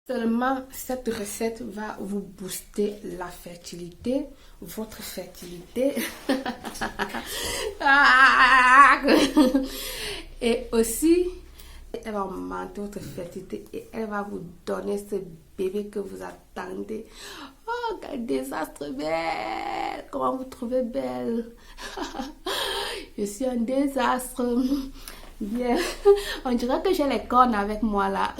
Seulement, cette recette va vous booster la fertilité, votre fertilité. Et aussi, elle va augmenter votre fertilité et elle va vous donner ce bébé que vous attendez. Oh, quel désastre belle! Comment vous trouvez belle? Je suis un désastre. Bien, on dirait que j'ai les cornes avec moi là.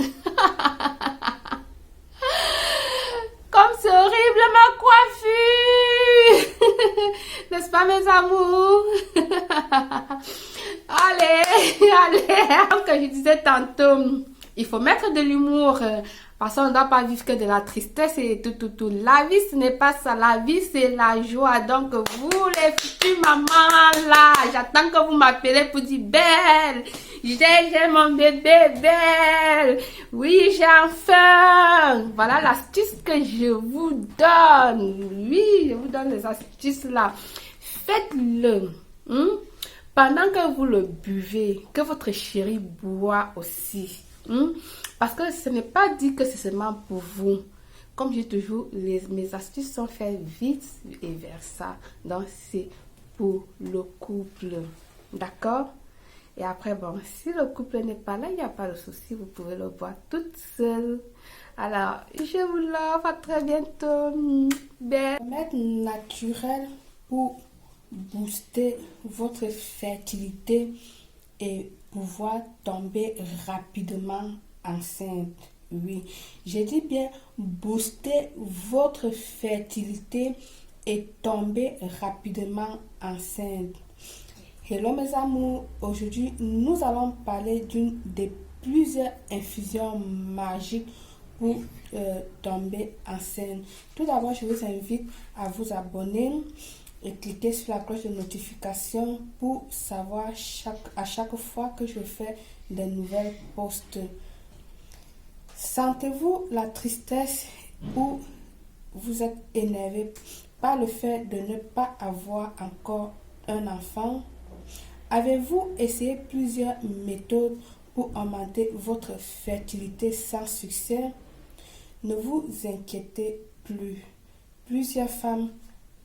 Comme c'est horrible ma coiffure. N'est-ce pas mes amours? Allez, comme que je disais tantôt, il faut mettre de l'humour. Parce qu'on ne doit pas vivre que de la tristesse et tout. La vie, ce n'est pas ça. La vie, c'est la joie. Donc, vous, les futures mamans, là, j'attends que vous m'appelez pour dire belle. J'ai mon bébé belle. Oui, j'ai enfin. Voilà l'astuce que je vous donne. Oui, je vous donne les astuces là. Faites-le. Pendant que vous le buvez, que votre chéri boit aussi. Parce que ce n'est pas dit que c'est seulement pour vous. Comme je dis toujours, mes astuces sont faites vite et versa. Donc, c'est pour le couple. D'accord? Et après, bon, si le couple n'est pas là, il n'y a pas de souci. Vous pouvez le boire toute seule. Alors, je vous l'offre. À très bientôt. Remède naturel pour booster votre fertilité et pouvoir tomber rapidement enceinte. Oui, j'ai dit bien booster votre fertilité et tomber rapidement enceinte. Hello mes amours, aujourd'hui nous allons parler d'une des plusieurs infusions magiques pour tomber enceinte. Tout d'abord, je vous invite à vous abonner et cliquez sur la cloche de notification pour savoir à chaque fois que je fais des nouvelles posts. Sentez-vous la tristesse ou vous êtes énervé par le fait de ne pas avoir encore un enfant? Avez-vous essayé plusieurs méthodes pour augmenter votre fertilité sans succès? Ne vous inquiétez plus. Plusieurs femmes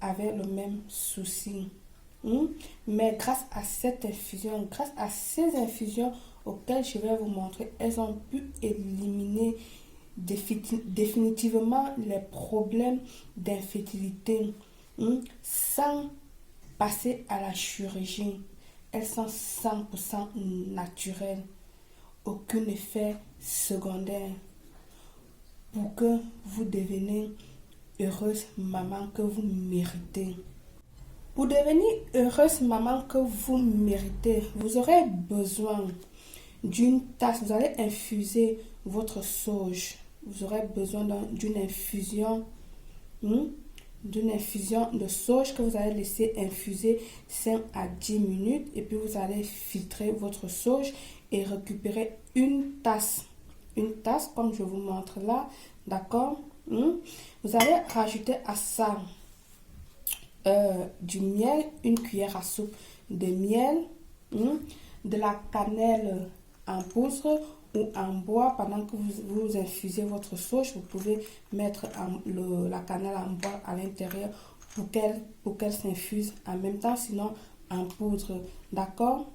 avaient le même souci. Mais grâce à cette infusion, grâce à ces infusions auxquelles je vais vous montrer, elles ont pu éliminer définitivement les problèmes d'infertilité sans passer à la chirurgie. Elles sont 100% naturelles, aucun effet secondaire pour que vous deveniez heureuse maman que vous méritez. Pour devenir heureuse maman que vous méritez, vous aurez besoin d'une tasse. Vous allez infuser votre sauge. Vous aurez besoin d'une infusion, de sauge que vous allez laisser infuser 5 à 10 minutes. Et puis vous allez filtrer votre sauge et récupérer une tasse. Une tasse comme je vous montre là. D'accord? Vous allez rajouter à ça du miel, une cuillère à soupe de miel, de la cannelle en poudre ou en bois. Pendant que vous infusez votre sauge, vous pouvez mettre la cannelle en bois à l'intérieur pour qu'elle s'infuse en même temps, sinon en poudre. D'accord?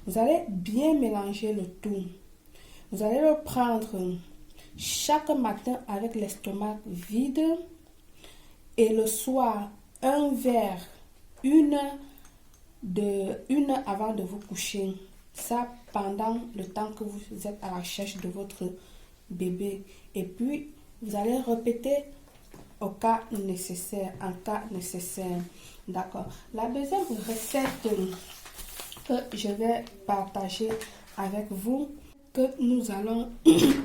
Vous allez bien mélanger le tout. Vous allez le prendre chaque matin avec l'estomac vide et le soir un verre, une heure avant de vous coucher. Ça pendant le temps que vous êtes à la recherche de votre bébé. Et puis, vous allez répéter en cas nécessaire. D'accord. La deuxième recette que je vais partager avec vous, que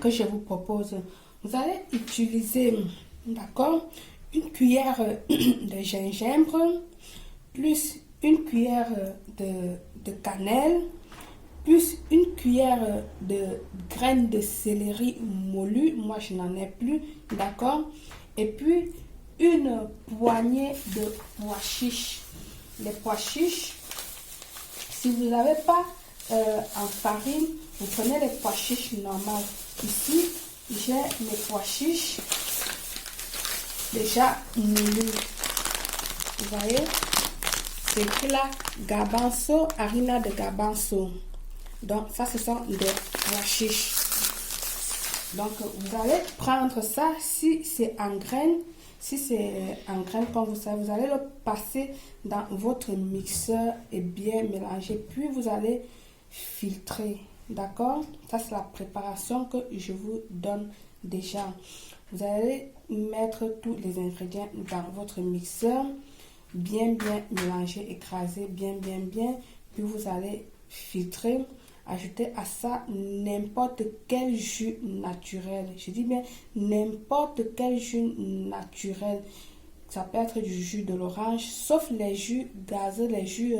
je vous propose. Vous allez utiliser, d'accord, une cuillère de gingembre, plus une cuillère de cannelle, plus une cuillère de graines de céleri moulu. Moi, je n'en ai plus, d'accord. Et puis, une poignée de pois chiches. Les pois chiches, si vous n'avez pas en farine, vous prenez les pois chiches normales. Ici, j'ai mes pois chiches déjà moulus. Vous voyez, c'est écrit là garbanzo, harina de garbanzo. Donc ça, ce sont des pois chiches. Donc vous allez prendre ça, si c'est en graines, comme vous savez, vous allez le passer dans votre mixeur et bien mélanger. Puis vous allez filtrer. D'accord? Ça, c'est la préparation que je vous donne déjà. Vous allez mettre tous les ingrédients dans votre mixeur, bien mélanger, écraser, bien. Puis vous allez filtrer. Ajoutez à ça n'importe quel jus naturel. Je dis bien n'importe quel jus naturel. Ça peut être du jus de l'orange, sauf les jus gazeux, les jus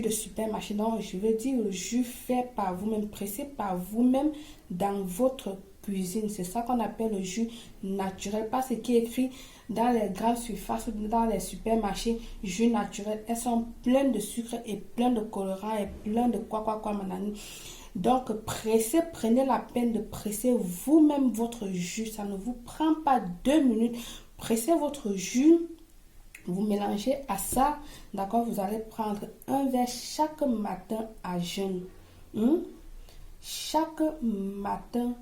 de supermarché. Non, je veux dire le jus fait par vous-même, pressé par vous-même dans votre cuisine. C'est ça qu'on appelle le jus naturel. Pas ce qui est écrit dans les grandes surfaces ou dans les supermarchés, jus naturel. Elles sont pleines de sucre et pleines de colorants et pleines de quoi, manani. Donc, prenez la peine de presser vous-même votre jus. Ça ne vous prend pas 2 minutes. Pressez votre jus, vous mélangez à ça, d'accord? Vous allez prendre un verre chaque matin à jeûne. Chaque matin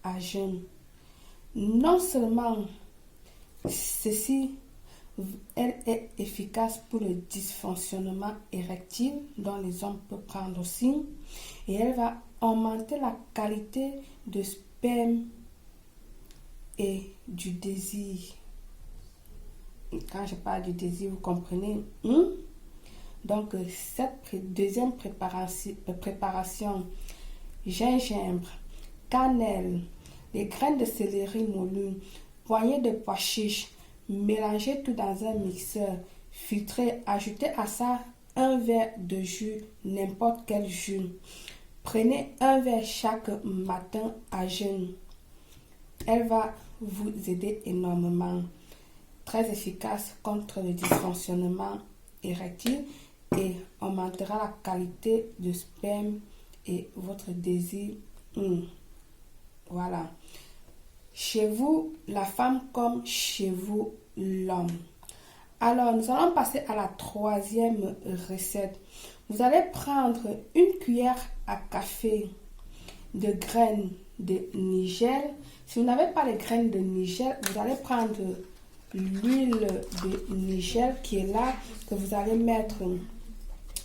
à jeûne. Non seulement ceci, elle est efficace pour le dysfonctionnement érectile, dont les hommes peuvent prendre aussi, et elle va augmenter la qualité de sperme et du désir. Quand je parle du désir, vous comprenez? Donc, cette deuxième préparation, gingembre, cannelle, les graines de céleri moulues, poignée de pois chiches, mélangez tout dans un mixeur, filtrez, ajoutez à ça un verre de jus, n'importe quel jus. Prenez un verre chaque matin à jeûne. Elle va vous aider énormément. Très efficace contre le dysfonctionnement érectile et augmentera la qualité de sperme et votre désir. Voilà. Chez vous, la femme comme chez vous, l'homme. Alors, nous allons passer à la troisième recette. Vous allez prendre une cuillère à café de graines de nigel. Si vous n'avez pas les graines de nigel, vous allez prendre l'huile de nigel qui est là, que vous allez mettre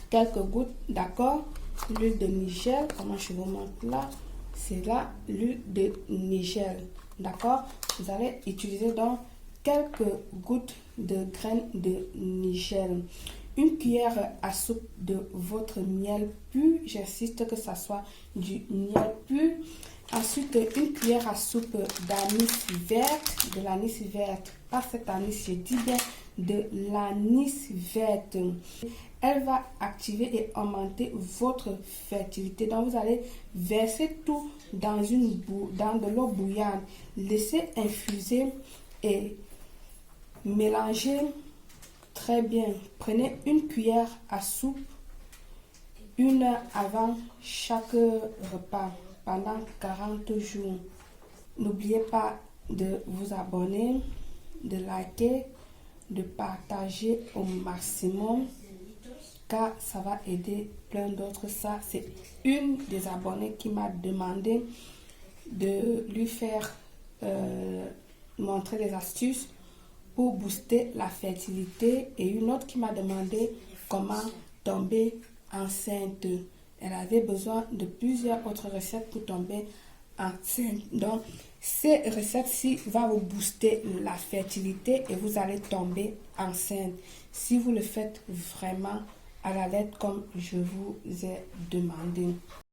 quelques gouttes, d'accord? L'huile de nigel, comment je vous montre là? C'est là l'huile de nigel, d'accord? Vous allez utiliser donc quelques gouttes de graines de nigel. Une cuillère à soupe de votre miel pur, j'insiste que ça soit du miel pur. Ensuite, une cuillère à soupe d'anis verte, de l'anis verte, pas cet anis, je dis bien de l'anis verte. Elle va activer et augmenter votre fertilité. Donc, vous allez verser tout dans de l'eau bouillante. Laissez infuser et mélanger très bien. Prenez une cuillère à soupe 1 heure avant chaque repas pendant 40 jours. N'oubliez pas de vous abonner, de liker, de partager au maximum car ça va aider plein d'autres. Ça, c'est une des abonnés qui m'a demandé de lui faire montrer des astuces pour booster la fertilité et une autre qui m'a demandé comment tomber enceinte. Elle avait besoin de plusieurs autres recettes pour tomber enceinte. Donc, ces recettes-ci vont vous booster la fertilité et vous allez tomber enceinte si vous le faites vraiment à la lettre comme je vous ai demandé.